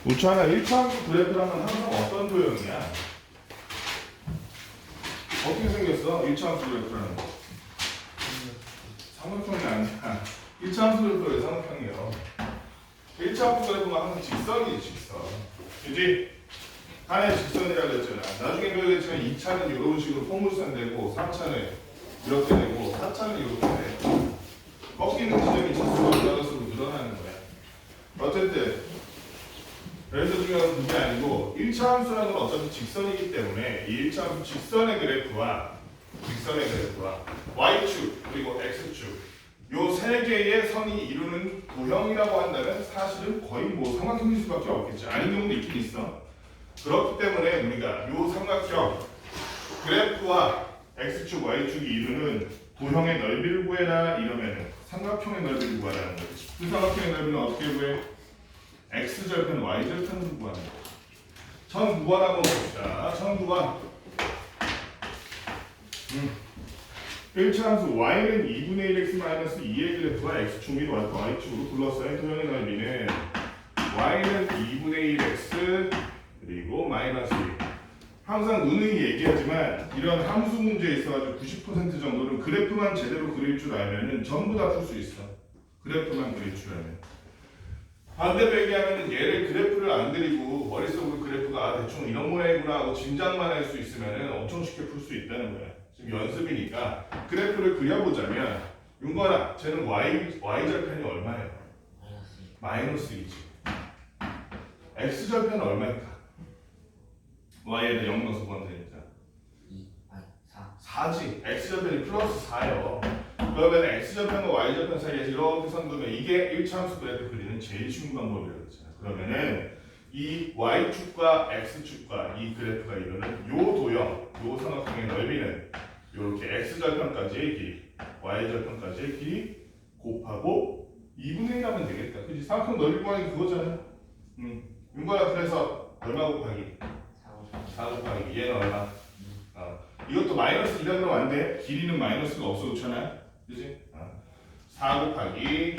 우차나 1차함수 그래프라면 항상 어떤 도형이야? 어떻게 생겼어? 1차함수 그래프라는 거. 삼각형이 아니야. 1차함수 그래프가 왜 삼각형이에요? 1차함수 그래프가 항상 직선이지, 직선. 그지? 하나의 직선이라고 했잖아. 나중에 배우겠지만 2차는 이런 식으로 포물선 되고 3차는 이렇게 되고 4차는 이렇게 돼. 꺾이는 지점이 차수가 올라갈수록 늘어나는 거야. 어쨌든 그래서 중요한 건 그게 아니고 1차 함수라는 건 어차피 직선이기 때문에 이 1차 함수 직선의 그래프와 y축 그리고 x축 요 세 개의 선이 이루는 도형이라고 한다면 사실은 거의 뭐 삼각형일 수밖에 없겠지. 아닌 경우도 있긴 있어. 그렇기 때문에 우리가 요 삼각형 그래프와 x축, y축이 이루는 도형의 넓이를 구해라 이러면은 삼각형의 넓이를 구하라는 거지. 그 삼각형의 넓이는 어떻게 구해? x절편, y절편으로 구하는 거야. 천 구간 한번 봅시다. 천 구간 1차 함수 y는 2분의 1x-2의 그래프와 x축 및 y축으로 둘러싸인 도형의 넓이는 y는 2분의 1x 그리고 마이너스 2. 항상 누누이 얘기하지만 이런 함수 문제에 있어가지고 90% 정도는 그래프만 제대로 그릴 줄 알면은 전부 다 풀 수 있어. 그래프만 그릴 줄 알면. 반대로 얘기하면 얘를 그래프를 안 그리고 머릿속으로 그래프가 대충 이런 모양이구나 하고 짐작만 할 수 있으면 엄청 쉽게 풀 수 있다는 거야. 지금 연습이니까 그래프를 그려보자면 윤건아 쟤는 y절편이 얼마예요? 마이너스 2지. x절편은 얼마일까? y에다 0 넣어서 구하면 되니까 4지. x절편이 플러스 4예요. 그러면 x절편과 y절편 사이에서 이렇게 선 그으면 이게 1차 함수 그래프 그리는 제일 쉬운 방법이라고 했잖아. 그러면은 이 y축과 x축과 이 그래프가 이루는 요 도형, 요 삼각형의 넓이는 이렇게 x절편까지의 길이, y절편까지의 길이 곱하고 2분의 1 하면 되겠다. 그치? 삼각형 넓이 구하는 게 그거잖아. 윤거야 그래서 얼마 곱하기? 4 곱하기 얘는 얼마? 이것도 마이너스 2라 그러면 안 돼. 길이는 마이너스가 없어 좋잖아. 그치? 4 곱하기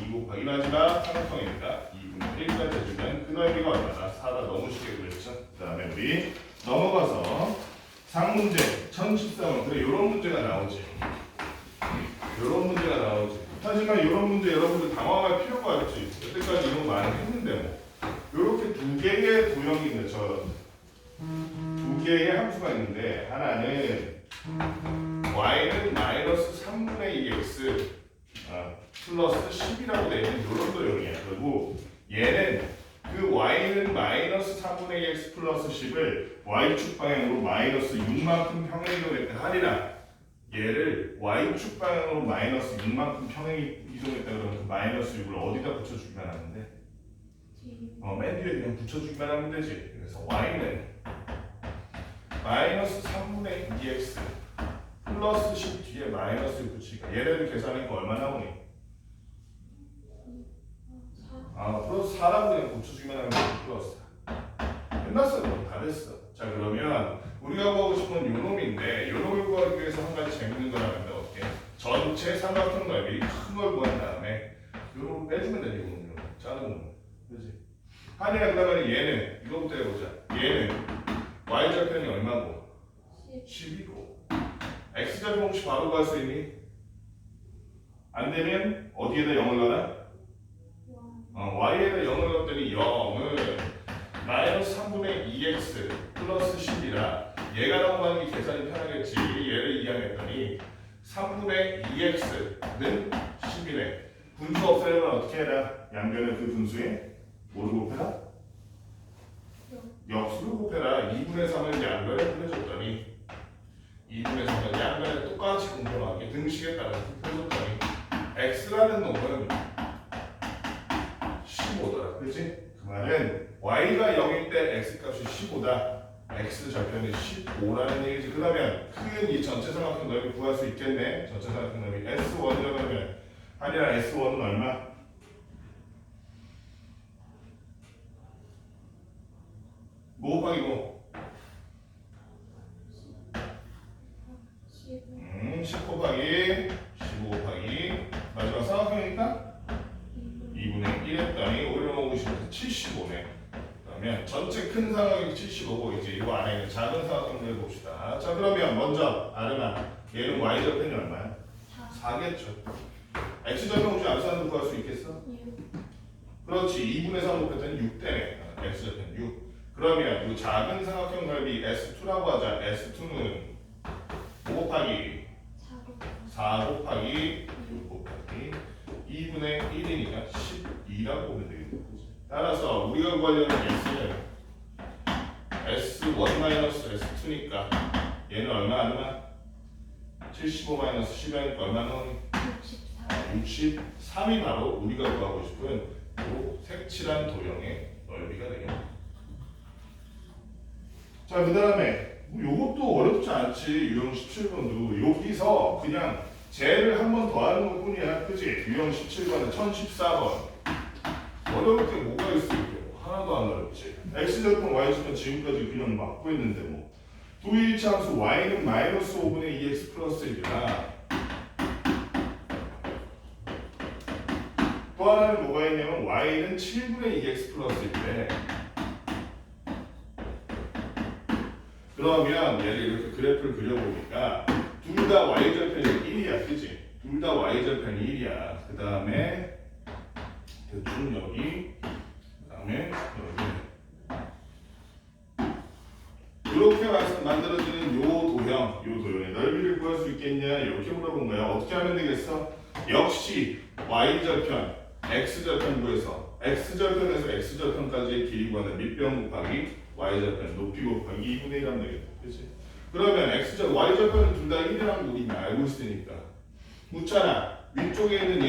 2 곱하기 마지막 삼각형이니까 2분의 1까지 해주면 그 넓이가 얼마나? 4다 너무 쉽게 그랬죠. 그 다음에 우리 넘어가서 상문제 1013은 그래 요런 문제가 나오지. 요런 문제가 나오지. 하지만 요런 문제 여러분들 당황할 필요가 없지. 여태까지 이런 거 많이 했는데 뭐 요렇게 두 개의 도형이 있는 두 개의 함수가 있는데 하나는 y는 마이너스 3분의 2x 플러스 10이라고 되어 있는 이런 도형이야. 그리고 얘는 그 y는 마이너스 3분의 2x 플러스 10을 y축 방향으로 마이너스 6만큼 평행 이동했다 하리라. 얘를 y축 방향으로 마이너스 6만큼 평행 이동했다 그러면 그 마이너스 6을 어디다 붙여주기만 하면 돼? 맨 뒤에 그냥 붙여주기만 하면 되지. 그래서 y는 마이너스 3분의 2x 플러스 10 뒤에 마이너스 6 붙이니까 얘네들 계산하니까 얼마 나오니? 플러스 4라고 그냥 붙여주기만 하면 플러스 4. 끝났어. 그럼 다 됐어. 자 그러면 우리가 구하고 싶은 요놈인데 요놈을 구하기 위해서 한 가지 재밌는 거라는데 어떻게? 전체 삼각형 넓이 큰 걸 구한 다음에 요놈 빼주면 되지. 요놈 작은 놈. 그렇지? 아니야 그러면 얘는 이거부터 해보자. 얘는 y절편이 얼마고? 10이고 x절편 혹시 바로 구할 수 있니? 안 되면 어디에다 0을 넣어라? y에다 0을 넣었더니 0은 마이너스 3분의 2x 플러스 10이라 얘가 나오는 게 계산이 편하겠지. 얘를 이해했더니 3분의 2x는 10이네. 분수 없애려면 어떻게 해라? 양변을 그 분수에 뭐를 곱해라? 역수를 곱해라. 2분의 3을 양변에 곱해줬더니 2분의 3을 양변에 똑같이 공평하게 등식에 따라서 곱해줬더니 x라는 놈은 15더라. 그렇지? 그 말은 y가 0일 때 x값이 15다. x절편이 15라는 얘기지. 그러면 큰 이 전체 삼각형 넓이 구할 수 있겠네. 전체 삼각형 넓이 S1이라고 하면 아니라 S1은 얼마? 뭐 곱하기 뭐? 10 곱하기 15 곱하기 마지막 삼각형이니까 2분의 1 했더니 오히려 먹고 싶어서 75네. 그러면 전체 큰 삼각형이 75고 이제 이거 안에 있는 작은 삼각형을 봅시다. 자 그러면 먼저 아르마 얘는 y절편이 얼마야? 4겠죠. x절편 혹시 암산도 구할 수 있겠어? 그렇지. 2분의 3 곱했더니 6 되네. x절편 6. 그러면 이 작은 삼각형 넓이 S2라고 하자. S2는 5 곱하기 4 곱하기 6 곱하기 2분의 1이니까 12라고 보면 되겠네. 따라서 우리가 구하려는 x는 S1-S2니까 얘는 얼마? 75-10이니까 얼마 나오니? 63이 바로 우리가 구하고 싶은 요 색칠한 도형의 넓이가 되겠네. 자, 그 다음에 요것도 어렵지 않지. 유형 17번도 여기서 그냥 쟤를 한 번 더 하는 것 뿐이야. 그치? 유형 17번은 1014번 어려울 게 뭐가 있어? 하나도 안 어렵지. x절편 y절편 지금까지 그냥 막고 있는데 뭐 두 일치 함수 y는 마이너스 5분의 2x 플러스 1이나 또 하나는 뭐가 있냐면 y는 7분의 2x 플러스 1인데 그러면 얘를 이렇게 그래프를 그려보니까 둘 다 y절편이 1이야. 그치? 둘 다 y절편이 1이야. 그 다음에 대충 여기 그 다음에 여기 이렇게 만들어지는 요 도형의 넓이를 구할 수 있겠냐 이렇게 물어본 거야. 어떻게 하면 되겠어? 역시 y절편, x절편 구해서 x절편에서 x절편까지의 길이 구하는 밑변 곱하기 y절편 높이 곱하기 2분의 1 하면 되겠다. 그치? 그러면 y절편은 둘 다 1이라는 거 우리는 알고 있으니까 묻잖아. 위쪽에 있는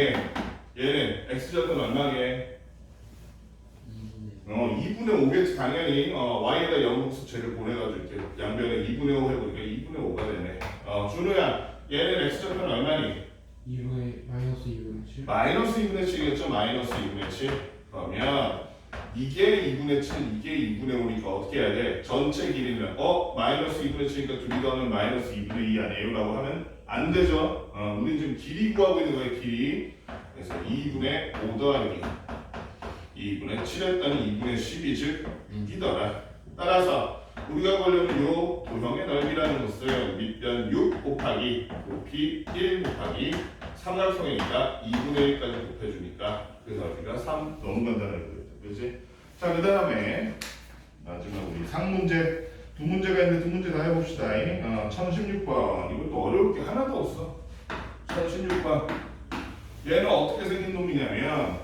얘는 x절편 얼마게? 2분의 5겠지 당연히. y에다 영국수체를 보내가지고 이렇게 양변에 2분의 5 해보니까 2분의 5가 되네. 준우야 얘는 x절편 얼마니? 2분의 마이너스 2분의 7. 마이너스 2분의 7이겠죠. 마이너스 2분의 7. 그러면 이게 2분의 7, 이게 2분의 5니까 어떻게 해야 돼? 전체 길이는 마이너스 2분의 7이니까 둘이 더하면 마이너스 2분의 2 아니에요? 라고 하면 안 되죠. 우린 지금 길이 구하고 있는 거예요. 길이. 그래서 2분의 5 더하기 2분의 7 했더니 2분의 12, 즉 6이더라. 따라서 우리가 구하려는 요 도형의 넓이라는 것을 밑변 6 곱하기 높이 1 곱하기 삼각형이니까 2분의 1까지 곱해주니까 그 넓이가 3. 너무 간단하게 그랬죠. 그렇지? 자, 그 다음에 마지막 우리 상문제 두 문제가 있는데 두 문제 다 해봅시다. 1016번 이것도 어려울 게 하나도 없어. 1016번 얘는 어떻게 생긴 놈이냐면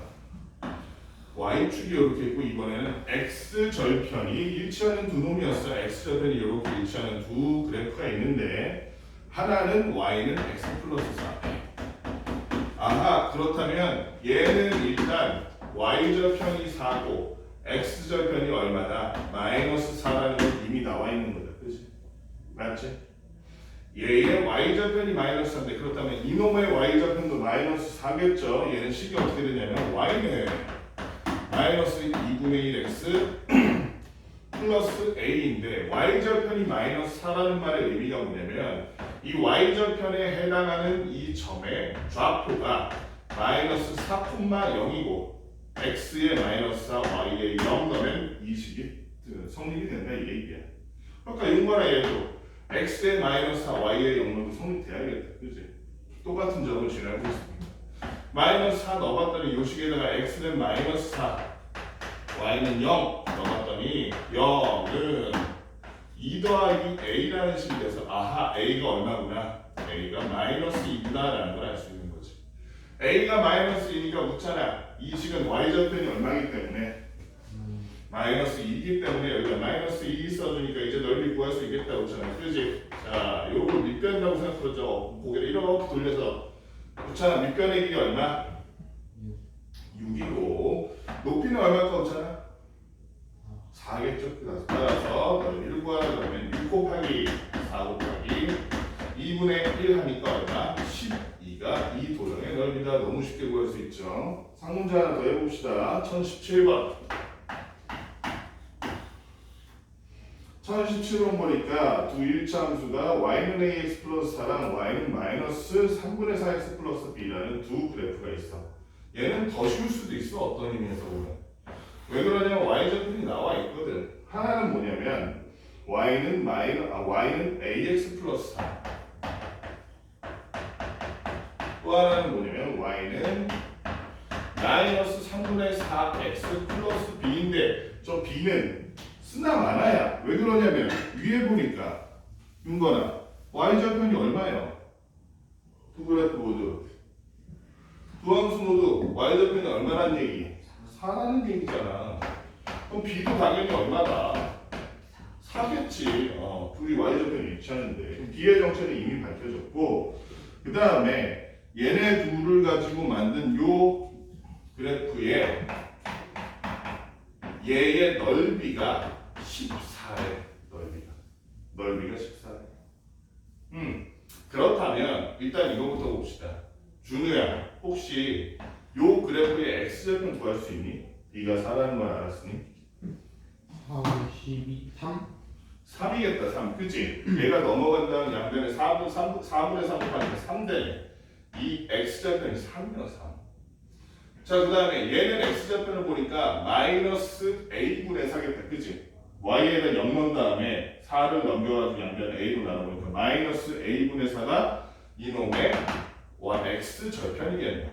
y축이 이렇게 있고 이번에는 x절편이 일치하는 두 놈이었어. x절편이 이렇게 일치하는 두 그래프가 있는데 하나는 y는 x 플러스 4. 아하, 그렇다면 얘는 일단 y절편이 4고 x절편이 얼마다? 마이너스 4라는 건 이미 나와 있는 거다. 그치? 맞지? 얘의 y절편이 마이너스 4인데 그렇다면 이놈의 y절편도 마이너스 4겠죠? 얘는 식이 어떻게 되냐면 y는 마이너스 2분의 1x 플러스 a인데 y절편이 마이너스 4라는 말의 의미가 뭐냐면 이 y절편에 해당하는 이 점의 좌표가 마이너스 4,0이고 x의 마이너스 4, y의 0 넣으면 이 식이 성립이 된다 이 얘기야. 그러니까 이거나 얘도 x의 마이너스 4, y의 0 넣어도 성립돼야겠다. 그치? 똑같은 점을 지나고 있습니다. 마이너스 4 넣어봤더니 이 식에다가 x는 마이너스 4, y는 0 넣어봤더니 0은 2 더하기 a라는 식이 돼서 아하 a가 얼마구나? a가 마이너스 2구나 라는 걸 알 수 있는 거지. a가 마이너스 2니까 묻잖아. 이 식은 y절편이 얼마이기 때문에 마이너스 2이기 때문에 여기가 마이너스 2 써주니까 이제 넓이 구할 수 있겠다 그렇잖아. 그지? 자, 요걸 밑변이라고 생각하죠. 고개를 이렇게 돌려서 그렇잖아. 밑변의 길이 얼마? 6이고 높이는 얼마일까 그렇잖아? 4겠죠. 따라서 넓이를 구하라 그러면 6 곱하기 4 곱하기 2분의 1 하니까 얼마? 12가 이 도형의 넓이다. 너무 쉽게 구할 수 있죠. 상문제 하나 더 해봅시다. 1017번 1017번 보니까 두 일차 함수가 y는 ax 플러스 4랑 y는 마이너스 3분의 4x 플러스 b라는 두 그래프가 있어. 얘는 더 쉬울 수도 있어. 어떤 의미에서 보면. 왜 그러냐면 y절편이 나와 있거든. y는 ax 플러스 4. 또 하나는 뭐냐면 y는 마이너스 3분의 4x 플러스 b인데 저 b는 쓰나 마나야. 왜 그러냐면 위에 보니까 윤건아 y절편이 얼마예요? 두 그래프 모두 두 함수 모두 y절편이 얼마란 얘기? 4라는 얘기잖아. 그럼 b도 당연히 얼마다? 4겠지. 둘이 y절편이 일치하는데 b의 정체는 이미 밝혀졌고 그 다음에 얘네 둘을 가지고 만든 요 그래프의 얘의 넓이가 14래. 넓이가 14래. 그렇다면 일단 이거부터 봅시다. 준우야, 혹시 요 그래프의 x절편 구할 수 있니? 네가 4라는 걸 알았으니 4, 12, 3? 3이겠다. 3, 그치? 얘가 넘어간 다음 양변에 4분의 3 곱하니까 3되네. 이 x절편이 3이야. 3. 자, 그 다음에 얘는 x절편을 보니까 마이너스 a분의 4겠다. 그치? y에다 0 넣은 다음에 4를 넘겨가지고 양변 a로 나눠보니까 마이너스 a분의 4가 이놈의 x절편이겠네.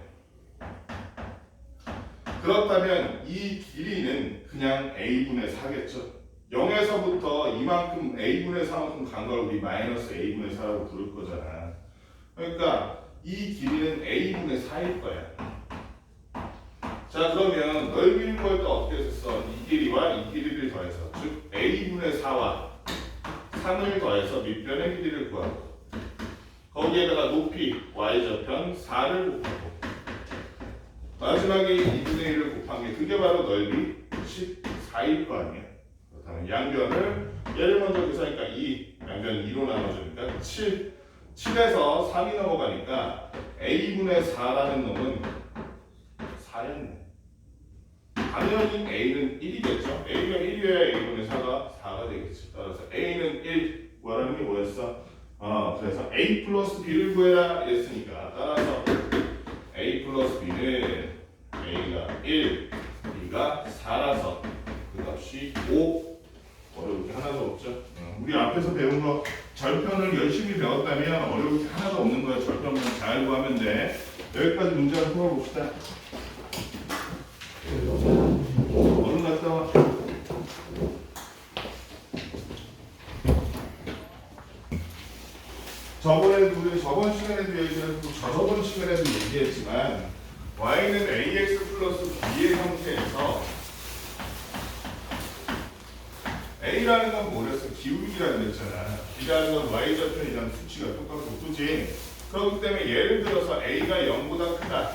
그렇다면 이 길이는 그냥 a분의 4겠죠. 0에서부터 이만큼 a분의 4만큼 간 걸 우리 마이너스 a분의 4라고 부를 거잖아. 그러니까 이 길이는 a분의 4일 거야. 자, 그러면 넓이를 구할 때 어떻게 했었어? 이 길이와 이 길이를 더해서, 즉 a분의 4와 3을 더해서 밑변의 길이를 구하고 거기에다가 높이 y절편 4를 곱하고 마지막에 2분의 1을 곱한 게 그게 바로 넓이 14일 거 아니야. 그렇다면 양변을 얘를 먼저 계산하니까 2, 양변 2로 나눠주니까 7, 7에서 3이 넘어가니까 a분의 4라는 놈은 4였네. 당연히 a는 1이겠죠. a가 1이어야 a분의 4가 4가 되겠지. 따라서 a는 1 구하라는 게 뭐였어? 그래서 a 플러스 b를 구해라 했으니까 따라서 a 플러스 b는 a가 1, b가 4라서 그 값이 5. 어려울 게 하나도 없죠. 우리 앞에서 배운 거 절편을 열심히 배웠다면 어려울 게 하나도 없는 거야. 절편만 잘 구하면 돼. 여기까지 문제를 풀어봅시다. 얼른 갔다 와. 우리 저번 시간에도 얘기했고 저번 시간에도 얘기했지만 y는 ax 플러스 b의 형태에서 a라는 건 뭐랬어? 기울기라는 거였잖아. b라는 건 y절편이라는 수치가 똑같고 그지? 그렇기 때문에 예를 들어서 a가 0보다 크다.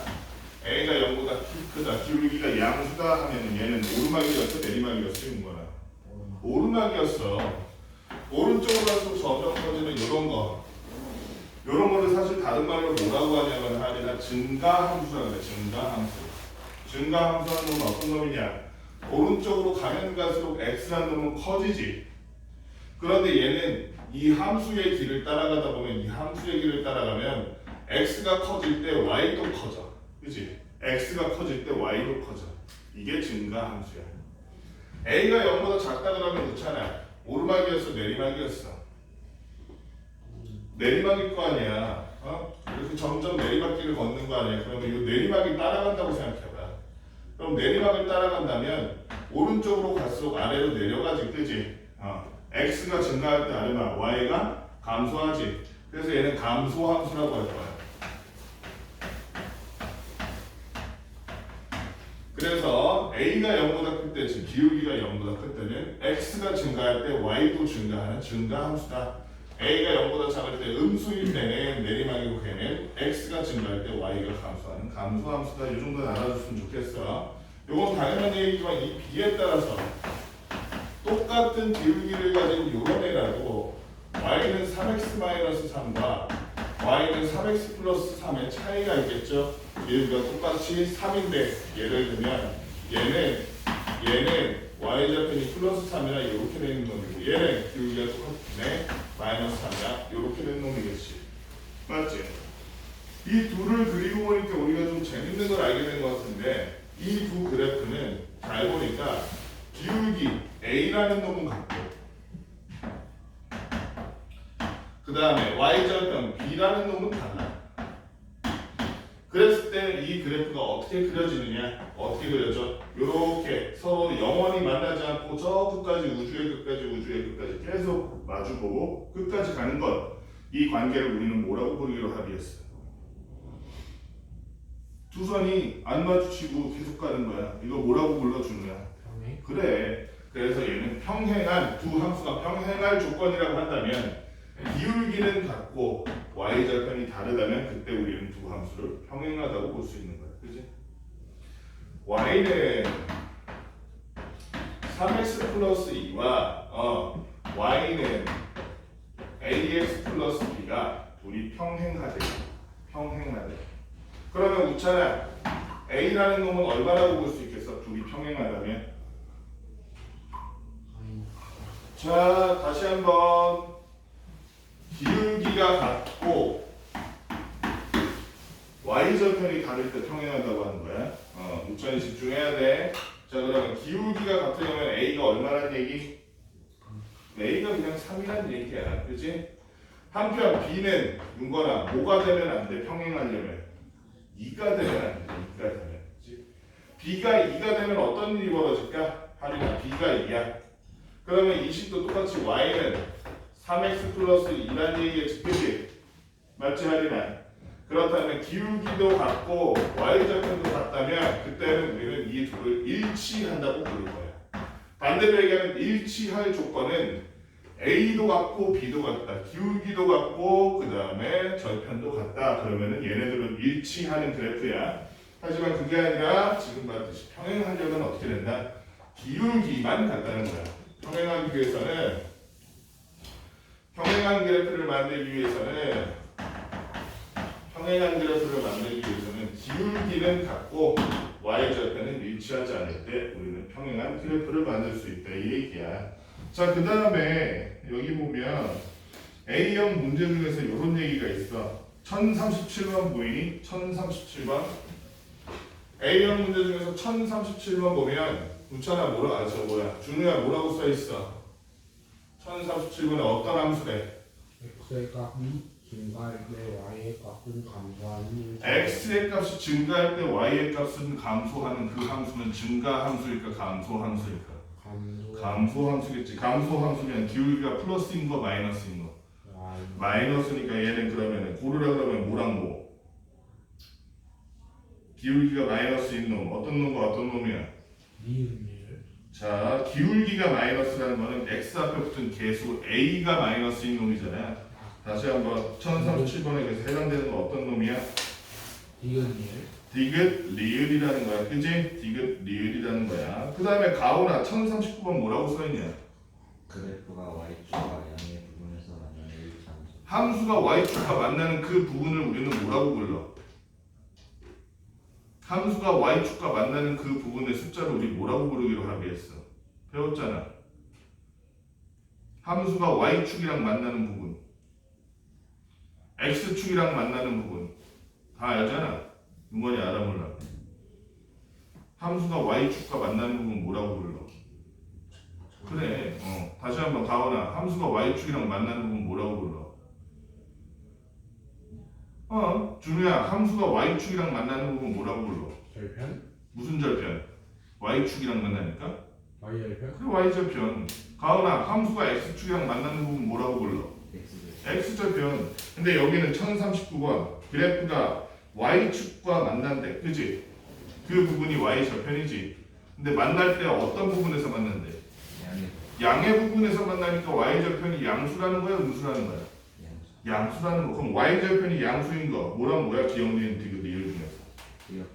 a가 0보다 크다. 기울기가 양수다 하면 얘는 오르막이었어? 내리막이었어? 이거나 오르막이었어. 오른쪽으로 갈수록 점점 커지는 이런 거. 이런 거를 사실 다른 말로 뭐라고 하냐면 하리나 증가함수라고 그래. 증가함수라는 놈은 어떤 놈이냐? 오른쪽으로 가면 갈수록 x라는 놈은 커지지. 그런데 얘는 이 함수의 길을 따라가다 보면 이 함수의 길을 따라가면 x가 커질 때 y도 커져. 그치? x가 커질 때 y도 커져. 이게 증가함수야. a가 0보다 작다 그러면 그렇잖아. 오르막이었어? 내리막이었어? 내리막일 거 아니야. 이렇게 점점 내리막길을 걷는 거 아니야. 그러면 이 내리막이 따라간다고 생각해봐. 그럼 내리막을 따라간다면 오른쪽으로 갈수록 아래로 내려가지, 그지? x가 증가할 때 아래막, y가 감소하지. 그래서 얘는 감소함수라고 할 거야. 그래서 a가 0보다 클 때, 즉 기울기가 0보다 클 때는 x가 증가할 때 y도 증가하는 증가함수다. a가 0보다 작을 때 음수일 때는 내리막이고 걔는 x가 증가할 때 y가 감소하는 감소함수다. 이 정도는 알아줬으면 좋겠어. 이건 당연한 얘기지만 이 b에 따라서 똑같은 기울기를 가진 이런 애라도 y는 3x-3과 y는 3x 플러스 3의 차이가 있겠죠. 기울기가 똑같이 3인데 예를 들면 얘는 y절편이 플러스 3이라 이렇게 되는 놈이고 얘는 기울기가 똑같네 마이너스 3이야 이렇게 되는 놈이겠지. 맞지? 이 둘을 그리고 보니까 우리가 좀 재밌는 걸 알게 된 것 같은데 이 두 그래프는 잘 보니까 기울기 a라는 놈은 같고 그 다음에 y절편 b라는 놈은 달라. 그랬을 때 이 그래프가 어떻게 그려지느냐? 어떻게 그려져? 요렇게 서로 영원히 만나지 않고 저 끝까지 우주의 끝까지 계속 마주보고 끝까지 가는 것. 이 관계를 우리는 뭐라고 부르기로 합의했어? 두 선이 안 마주치고 계속 가는 거야. 이거 뭐라고 불러주는 거야? 평행. 그래. 그래서 얘는 평행한 두 함수가 평행할 조건이라고 한다면 기울기는 같고 y절편이 다르다면 그때 우리는 두 함수를 평행하다고 볼 수 있는 거야. 그지? y는 3x 플러스 2와 y는 ax 플러스 b가 둘이 평행하대. 그러면 웃잖아. a라는 놈은 얼마라고 볼 수 있겠어? 둘이 평행하다면. 자, 다시 한번. 기울기가 같고 y절편이 다를 때 평행한다고 하는 거야. 우천이 집중해야 돼. 자, 그러면 기울기가 같으려면 a가 얼마란 얘기? a가 그냥 3이란 얘기야. 그치? 한편 b는 윤건아 뭐가 되면 안 돼? 평행하려면 2가 되면 안 돼. 2가 되면. 그치? b가 2가 되면 어떤 일이 벌어질까? 하루가 b가 2야. 그러면 이 식도 똑같이 y는 3x 플러스 2란 얘기겠지. 그치? 맞지 하리나? 그렇다면 기울기도 같고 y절편도 같다면 그때는 우리는 이 둘을 일치한다고 부를 거야. 반대로 얘기하면 일치할 조건은 a도 같고 b도 같다. 기울기도 같고 그 다음에 절편도 같다. 그러면은 얘네들은 일치하는 그래프야. 하지만 그게 아니라 지금 봤듯이 평행하려면 어떻게 된다? 기울기만 같다는 거야. 평행하기 위해서는 평행한 그래프를 만들기 위해서는 기울기는 같고 y절편은 일치하지 않을 때 우리는 평행한 그래프를 만들 수 있다 이 얘기야. 자, 그 다음에 여기 보면 A형 문제 중에서 이런 얘기가 있어. 1037번 보이니? 1037번 A형 문제 중에서 1037번 보면 우찬아 뭐라 저 뭐야 준우야 뭐라고 써있어? 1037번에 어떤 함수래? x의 값이 증가할 때 y의 값은 감소하는 x의 값이 증가할 때 y의 값은 감소하는 그 함수는 증가 함수일까 감소 함수일까? 감소 함수겠지. 감소 함수면 기울기가 플러스인 거 마이너스인 거? 마이너스니까 얘는 그러면 고르라 그러면 뭐랑 뭐? 기울기가 마이너스인 놈 어떤 놈과 어떤 놈이야? 니은일. 자, 기울기가 마이너스라는 거는 x 앞에 붙은 계수 a가 마이너스인 놈이잖아요. 다시 한번 1037번에 해당되는 건 어떤 놈이야? 니은일. 디귿 리을이라는 거야. 그지? 디귿 리을이라는 거야. 그 다음에 가오나 1039번 뭐라고 써있냐? 그래프가 y축과 양의 부분에서 만나는 일치함수. 함수가 y축과 만나는 그 부분을 우리는 뭐라고 불러? 함수가 y축과 만나는 그 부분의 숫자를 우리 뭐라고 부르기로 합의했어? 배웠잖아. 함수가 y축이랑 만나는 부분, x축이랑 만나는 부분 다 알잖아. 이번에 알아 몰라? 함수가 y축과 만나는 부분 뭐라고 불러? 그래. 다시 한번 가오나 함수가 y축이랑 만나는 부분 뭐라고 불러? 준우야 함수가 y축이랑 만나는 부분 뭐라고 불러? 절편. 무슨 절편? y축이랑 만나니까? y절편. 그래 y절편. 가오나 함수가 x축이랑 만나는 부분 뭐라고 불러? x절편. 근데 여기는 1039번 그래프가 y축과 만난대. 그지? 그 부분이 y절편이지. 근데 만날 때 어떤 부분에서 만난대? 양의 부분에서 만나니까 y절편이 양수라는 거야? 음수라는 거야? 양수라는 거. 그럼 y절편이 양수인 거 뭐랑 뭐야? 기억니은 디귿 리을 중에서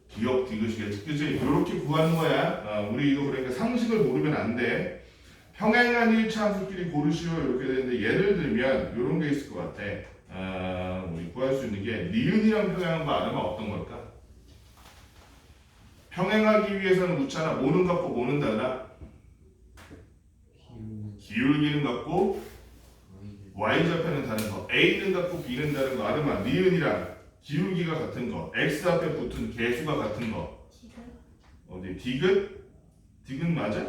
기억 디귿이겠지. 그치? 이렇게 구하는 거야. 우리 이거 그러니까 상식을 모르면 안 돼. 평행한 일치함수끼리 고르시오 이렇게 되는데 예를 들면 이런 게 있을 것 같아. 우리 구할 수 있는 게 니은이랑 평행한 거 알으면 어떤 걸까? 평행하기 위해서는 우차나 뭐는 같고 뭐는 달라? 기울기는 같고 y절편은 다른 거, a는 같고 b는 다른 거 알으면 니은이랑 기울기가 같은 거, x 앞에 붙은 개수가 같은 거. 어디 디귿? 디귿 맞아?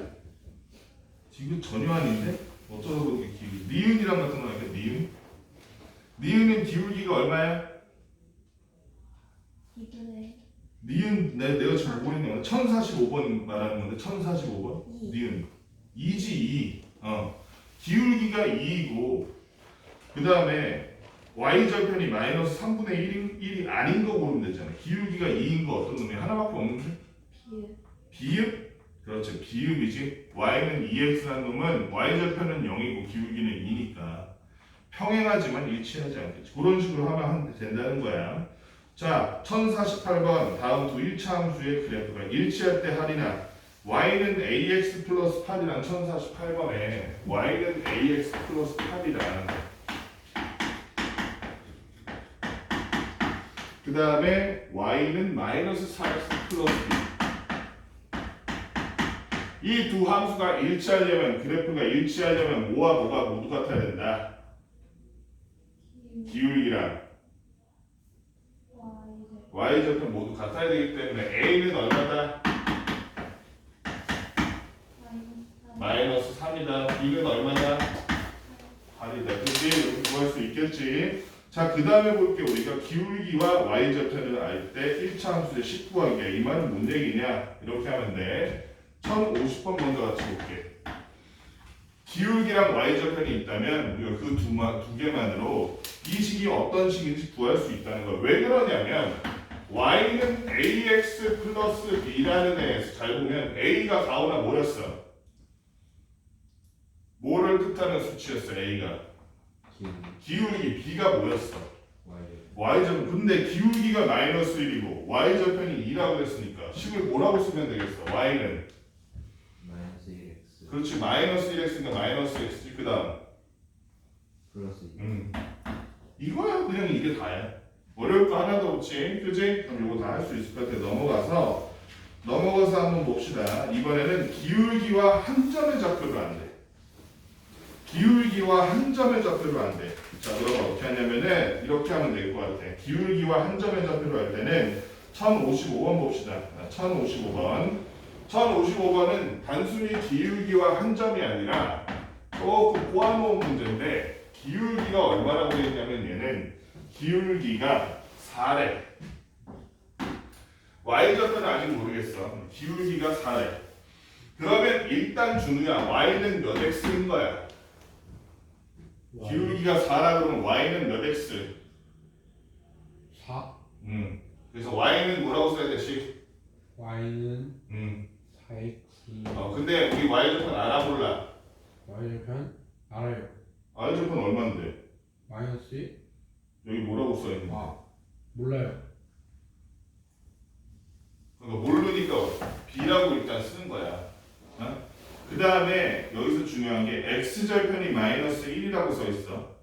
디귿 전혀 아닌데? 어쩌다 보니까 기울기. 니은이랑 같은 거니까 니은? 니은은 기울기가 얼마야? 이분의 니은 내가 지금 보고 있는 건 1045번 말하는 건데 1045번 이. 니은 2지 2. 기울기가 2이고 그 다음에 y절편이 마이너스 3분의 1이 아닌 거 고르면 되잖아. 기울기가 2인 거 어떤 놈이 하나밖에 없는데? 비읍. 비읍? 그렇죠. 비읍이지. y는 2x라는 놈은 y절편은 0이고 기울기는 2니까 평행하지만 일치하지 않겠지. 그런 식으로 하면 된다는 거야. 자, 1048번 다음 두 1차 함수의 그래프가 일치할 때 할인한 y는 ax 플러스 8이랑 1048번에 y는 ax 플러스 8이랑 그 다음에 y는 마이너스 4x 플러스 b 이 두 함수가 일치하려면 그래프가 일치하려면 뭐와 뭐가 모두 같아야 된다. 기울기랑 y절편 모두 같아야 되기 때문에 a는 얼마다? 마이너스 3이다. b는 얼마다? 8이다. 그치? 이렇게 구할 수 있겠지. 자, 그 다음에 볼게. 우리가 기울기와 y절편을 알 때 1차 함수의 19하기야. 이 말은 뭔 얘기냐? 이렇게 하면 돼. 1050번 먼저 같이 볼게. 기울기랑 y절편이 있다면 우리가 그 두 개만으로 이 식이 어떤 식인지 구할 수 있다는 거야. 왜 그러냐면 y는 ax 플러스 b라는 애에서 잘 보면 a가 가오나 뭐였어? 뭐를 뜻하는 수치였어? a가 기울기, b가 뭐였어? y절편. 근데 기울기가 마이너스 1이고 y절편이 2라고 했으니까 식을 뭐라고 쓰면 되겠어? y는 마이너스 1x 그렇지. 마이너스 1x니까 마이너스 x지. 그 다음 플러스 2. 이거야. 그냥 이게 다야. 어려울 거 하나도 없지. 그지? 그럼 이거 다 할 수 있을 것 같아. 넘어가서 한번 봅시다. 이번에는 기울기와 한 점의 좌표로 안 돼. 기울기와 한 점의 좌표로 안 돼. 자, 그럼 어떻게 하냐면은 이렇게 하면 될 것 같아. 기울기와 한 점의 좌표로 할 때는 1055번 봅시다. 1055번. 1055번은 단순히 기울기와 한 점이 아니라 조금 꼬아놓은 문제인데 기울기가 얼마라고 했냐면 얘는 기울기가 4래. y절편은 아직 모르겠어. 기울기가 4래. 그러면 일단 준우야 y는 몇 x인 거야? 기울기가 4라 그러면 y는 몇 x? 4 그래서 y는 뭐라고 써야 돼? 식? y는 4x 근데 우리 y절편 알아볼라. y절편 알아요. y절편 얼마인데? 마이너스 1? 여기 뭐라고 써있는데? 몰라요. 그러니까 모르니까 b라고 일단 쓰는 거야. 그 다음에 여기서 중요한 게 x절편이 마이너스 1이라고 써있어.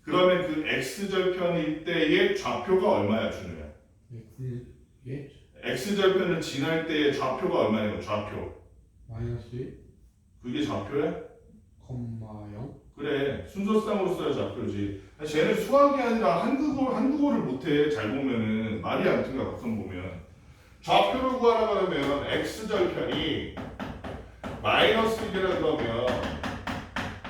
그러면 그 x절편일 때의 좌표가 얼마야, 준우야? x 예? x절편을 지날 때의 좌표가 얼마냐고, 좌표. 마이너스 1? 그게 좌표야? 콤마 0? 그래, 순서상으로 써야 좌표지. 쟤는 수학이 아니라 한국어를 못해. 잘 보면은 말이 안 통해. 가끔 보면 좌표를 구하라 그러면 x절편이 마이너스 1이라 그러면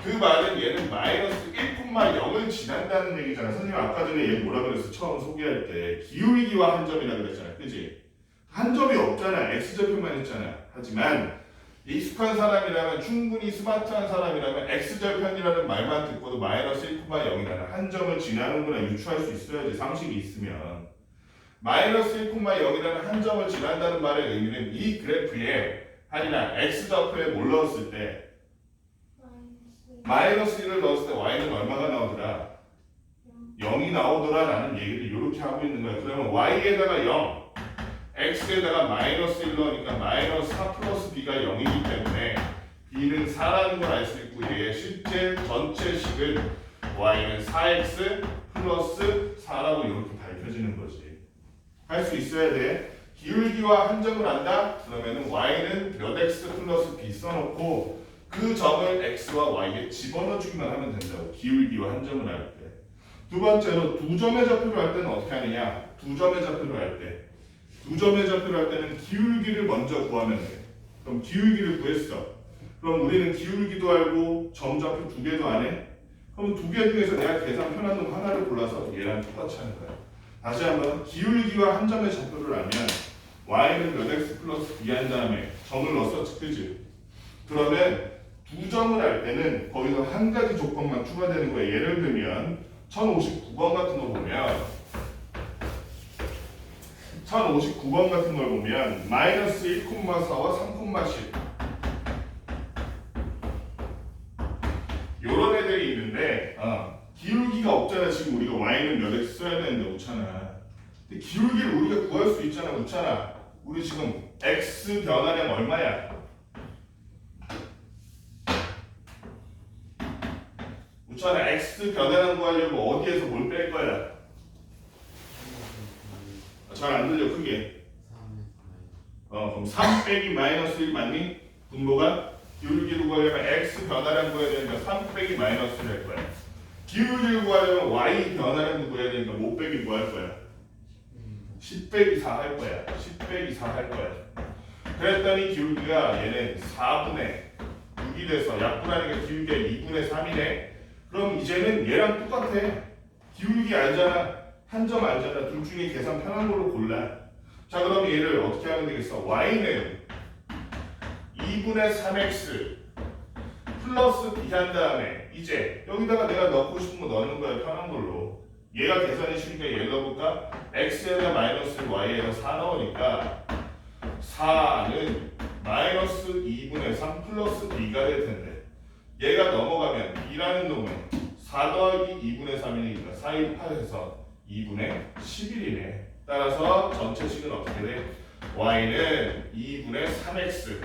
그 말은 얘는 마이너스 1,0을 지난다는 얘기잖아. 선생님 아까 전에 얘 뭐라 그랬어? 처음 소개할 때 기울기와 한 점이라 그랬잖아. 그지? 한 점이 없잖아. x절편만 있잖아. 하지만 익숙한 사람이라면, 충분히 스마트한 사람이라면 x절편이라는 말만 듣고도 마이너스 1,0이라는 한 점을 지나는구나 유추할 수 있어야지. 상식이 있으면. 마이너스 1,0이라는 한 점을 지난다는 말의 의미는 이 그래프에 할인아 x좌표에 뭘 넣었을 때 마이너스 1을 넣었을 때 y는 얼마가 나오더라? 0이 나오더라 라는 얘기를 이렇게 하고 있는 거야. 그러면 y에다가 0, x에다가 마이너스 1 넣으니까 마이너스 4 플러스 b가 0이기 때문에 b는 4라는 걸 알 수 있고 얘의 실제 전체 식은 y는 4x 플러스 4라고 이렇게 밝혀지는 거지. 할 수 있어야 돼. 기울기와 한 점을 안다? 그러면은 y는 몇 x 플러스 b 써놓고 그 점을 x와 y에 집어넣어주기만 하면 된다고. 기울기와 한 점을 할 때. 두 번째로 두 점의 좌표를 할 때는 어떻게 하느냐? 두 점의 좌표를 할 때. 두 점의 좌표를 할 때는 기울기를 먼저 구하면 돼. 그럼 기울기를 구했어. 그럼 우리는 기울기도 알고 점 좌표 두 개도 안 해? 그럼 두 개 중에서 내가 계산 편한 놈 하나를 골라서 얘랑 똑같이 하는 거야. 다시 한번 기울기와 한 점의 좌표를 알면 y는 몇 x 플러스 b 한 다음에 점을 넣었어, 그지? 그러면 두 점을 알 때는 거기서 한 가지 조건만 추가되는 거야. 예를 들면 1059번 같은 거 보면 1059번 같은 걸 보면 마이너스 1,4와 3,10 요런 애들이 있는데 기울기가 없잖아. 지금 우리가 y는 몇 x 써야 되는데 없잖아. 근데 기울기를 우리가 구할 수 있잖아. 없잖아. 우리 지금 x 변화량 얼마야? 없잖아. x 변화량 구하려고 어디에서 뭘 뺄 거야? 잘 안 들려 크게. 그럼 3 빼기 마이너스 1 맞니? 분모가 기울기를 구하려면 x 변화량 구해야 되니까 3 빼기 마이너스 1 할 거야. 기울기를 구하려면 y 변화량 구해야 되니까 못 빼기 뭐 할 거야? 10 빼기 4 할 거야. 10 빼기 4 할 거야. 그랬더니 기울기가 얘는 4분의 6이 돼서 약분하니까 기울기가 2분의 3이네. 그럼 이제는 얘랑 똑같아. 기울기 알잖아. 한 점 알잖아. 둘 중에 계산 편한 걸로 골라. 자, 그럼 얘를 어떻게 하면 되겠어? y는 2분의 3x 플러스 b 한 다음에 이제 여기다가 내가 넣고 싶은 거 넣는 거야. 편한 걸로. 얘가 계산이 쉬니까 얘 넣어볼까? x에다 마이너스 y에다 4 넣으니까 4는 마이너스 2분의 3 플러스 b가 될 텐데 얘가 넘어가면 b라는 놈은 4 더하기 2분의 3이니까 4, 1, 8에서 2분의 11이네. 따라서 전체식은 어떻게 돼? y는 2분의 3x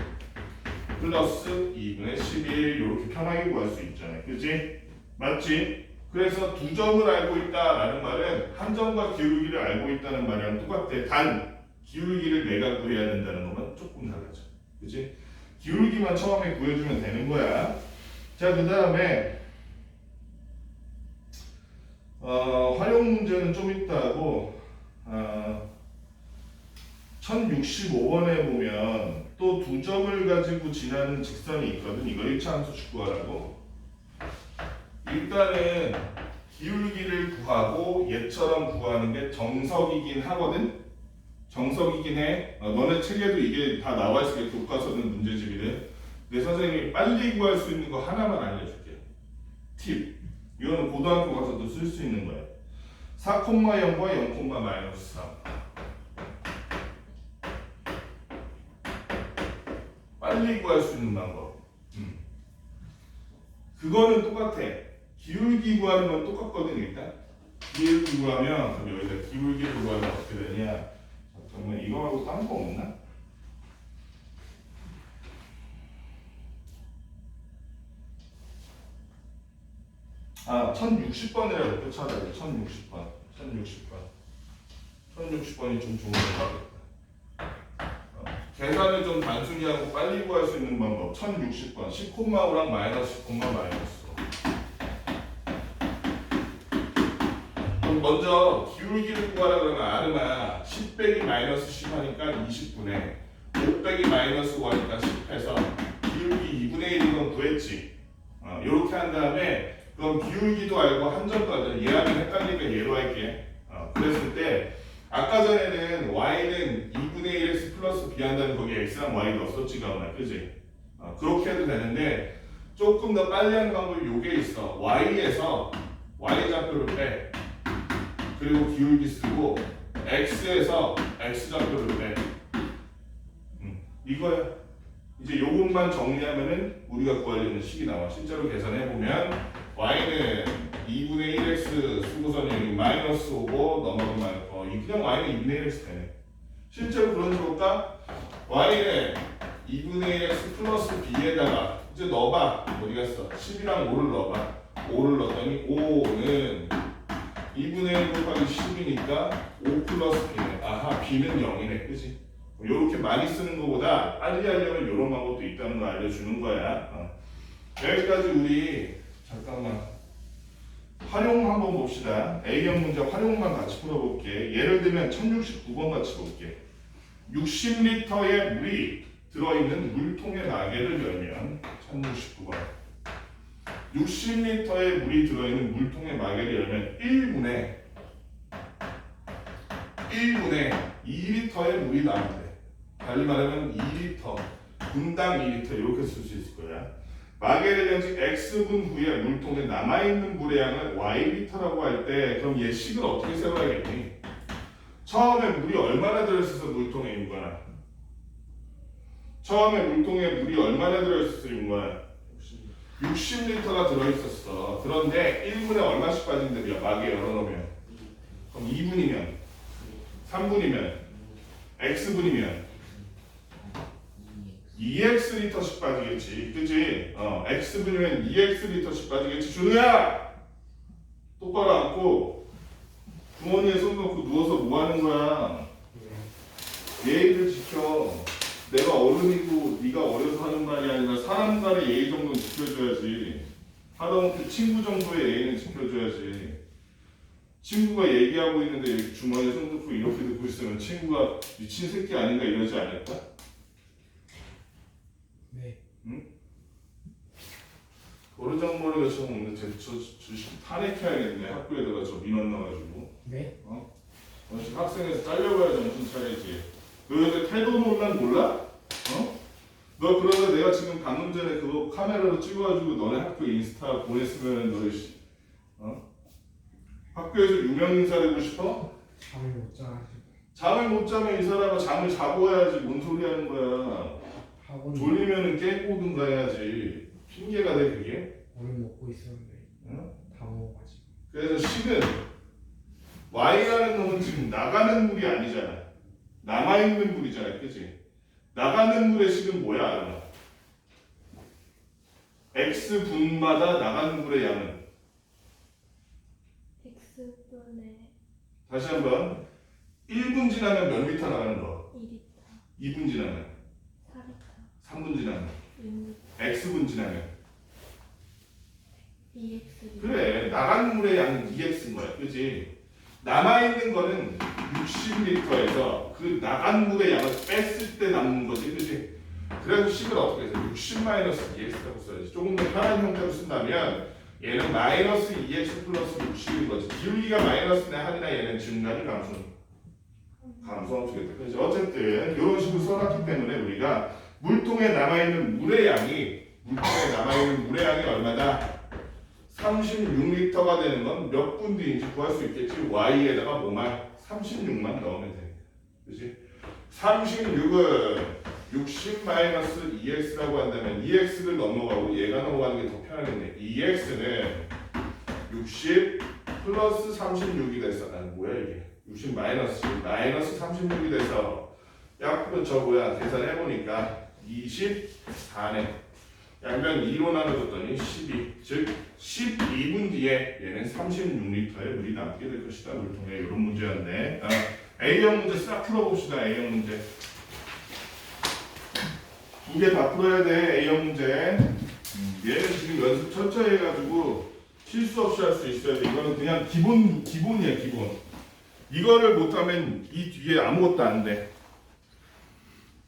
플러스 2분의 11 이렇게 편하게 구할 수 있잖아요. 그치? 맞지? 그래서 두 점을 알고 있다라는 말은 한 점과 기울기를 알고 있다는 말이랑 똑같아. 단 기울기를 내가 구해야 된다는 것만 조금 달라져. 그치? 기울기만 처음에 구해주면 되는 거야. 자, 그 다음에 활용 문제는 좀 있다 하고 1065번에 보면 또 두 점을 가지고 지나는 직선이 있거든. 이거 1차 함수 축구하라고. 일단은 기울기를 구하고 얘처럼 구하는 게 정석이긴 하거든. 정석이긴 해. 너네 책에도 이게 다 나와 있으니까 교과서는 문제집이래. 내 선생님이 빨리 구할 수 있는 거 하나만 알려줄게. 팁. 이거는 고등학교 가서도 쓸 수 있는 거야. 4,0과 0, 마이너스 3. 빨리 구할 수 있는 방법. 그거는 똑같아. 기울기 구하는 건 똑같거든. 일단 기울기 구하면 그럼 여기다 기울기를 구하면 어떻게 되냐? 잠깐만 이거 말고 딴 거 없나? 아, 1060번이라고 또 찾아야 돼. 1060번. 1060번이 좀 좋은 거 같겠다. 계산을 좀 단순히 하고 빨리 구할 수 있는 방법. 1060번. 10,5랑 마이너스 10, 마이너스 5. 그럼 먼저 기울기를 구하라 그러면 아르마 10 빼기 마이너스 10 하니까 20분의 5 빼기 마이너스 5 하니까 10 해서 기울기 2분의 1이건 구했지. 이렇게 한 다음에 그럼 기울기도 알고 한 점도 알잖아. 얘하면 헷갈리니까 얘로 할게. 그랬을 때 아까 전에는 y는 2분의 1x 플러스 b 한다면 거기 x랑 y 넣었었지 가오나 그지? 그렇게 해도 되는데 조금 더 빨리 하는 방법이 요게 있어. y에서 y 좌표를 빼. 그리고 기울기 쓰고 x에서 x 좌표를 빼. 이거야. 이제 요것만 정리하면은 우리가 구하려는 식이 나와. 실제로 계산해보면 y는 2분의 1x 수고선이 여기 마이너스 5고 넘어가면 그냥 y는 2분의 1x 되네. 실제로 그런 줄 볼까? y는 2분의 1x 플러스 b에다가 이제 넣어봐. 어디 갔어? 10이랑 5를 넣어봐. 5를 넣었더니 5는 2분의 1 곱하기 10이니까 5 플러스 b네. 아하, b는 0이네. 그치? 요렇게 많이 쓰는 것보다 빨리 하려면 이런 방법도 있다는 거 알려주는 거야. 여기까지 우리 잠깐만 활용 한번 봅시다. A형 문제 활용만 같이 풀어볼게. 예를 들면 1069번 같이 볼게. 60리터의 물이 들어있는 물통의 나개를 열면 1069번 60리터의 물이 들어있는 물통의 마개를 열면 1분에 2리터의 물이 나오는데, 달리 말하면 2리터, 분당 2리터 이렇게 쓸 수 있을 거야. 마개를 연 지 X분 후에 물통에 남아있는 물의 양을 Y리터라고 할 때, 그럼 얘 식을 어떻게 세워야겠니? 처음에 물이 얼마나 들어있어서 물통에 있는 거야? 처음에 물통에 물이 얼마나 들어있어서 있는 거야? 60리터가 들어있었어. 그런데 1분에 얼마씩 빠진대요? 마개 열어놓으면. 그럼 2분이면, 3분이면, X분이면 2X리터씩 빠지겠지. 그치? X분이면 2X리터씩 빠지겠지. 준우야! 똑바로 앉고 주머니에 손 넣고 누워서 뭐 하는 거야? 예의를 지켜. 내가 어른이고 네가 어려서 하는 말이 아니라 사람 간의 예의 정도는 지켜줘야지. 하다못해 친구 정도의 예의는 지켜줘야지. 친구가 얘기하고 있는데 이렇게 주머니에 손 넣고 이렇게 듣고 있으면 친구가 미친 새끼 아닌가 이러지 않을까? 네. 응? 버르장머리가 처음 없는데 저 새끼 탄핵해야겠네. 학교에다가 저 민원 나가지고. 네. 지금 학생에서 잘려봐야 정신 차리지. 너 요새 태도 논란 몰라? 너 그러다 내가 지금 방금 전에 그거 카메라로 찍어가지고 너네 학교 인스타 보냈으면 너 학교에서 유명 인사 되고 싶어? 잠을 못 자가지고 잠을 못 자면 이 사람은 잠을 자고 해야지. 뭔 소리 하는 거야. 학원 졸리면은 깨고 오든가 해야지. 핑계가 돼 그게? 오늘 먹고 있었는데 다 먹어가지고. 그래서 식은 Y라는 놈은 지금 나가는 물이 아니잖아. 남아있는 물이잖아. 그치? 나가는 물의 식은 뭐야? 알아? X분마다 나가는 물의 양은? X분의 다시 한번 1분 지나면 몇 리터 나가는 거? 2리터, 2분 지나면? 4리터, 3분 지나면? 6리터, X분 지나면? 2X리터. 그래, 나가는 물의 양은 2X인 거야. 그치? 남아있는 거는 60리터에서 그 나간 물의 양을 뺐을 때 남는 거지. 그치? 그래서 식을 어떻게 해서 60-2X라고 써야지. 조금 더 편한 형태로 쓴다면 얘는 마이너스 2X 플러스 60인 거지. 기울기가 마이너스네 하니나 얘는 증가니 감소하면 되겠다. 그치? 어쨌든 이런 식으로 써놨기 때문에 우리가 물통에 남아있는 물의 양이 얼마다? 36리터가 되는 건 몇 분 뒤인지 구할 수 있겠지. Y에다가 뭐만 36만 넣으면 돼. 그치? 36은 60-2X라고 한다면 2X를 넘어가고 얘가 넘어가는 게 더 편하겠네. 2X는 60 플러스 36이 돼서 뭐야 이게? 60 마이너스 36이 돼서 약분은 저 뭐야? 계산해보니까 24네. 양변 2로 나눠줬더니 12, 즉 12분 뒤에 얘는 36리터의 물이 남게 될 것이다. 물통에 이런 문제였네. A형 문제 싹 풀어봅시다. A형 문제 두 개 다 풀어야 돼. A형 문제 얘는 지금 연습 천천히 해가지고 실수 없이 할 수 있어야 돼. 이거는 그냥 기본이야. 기본. 이거를 못하면 이 뒤에 아무것도 안 돼.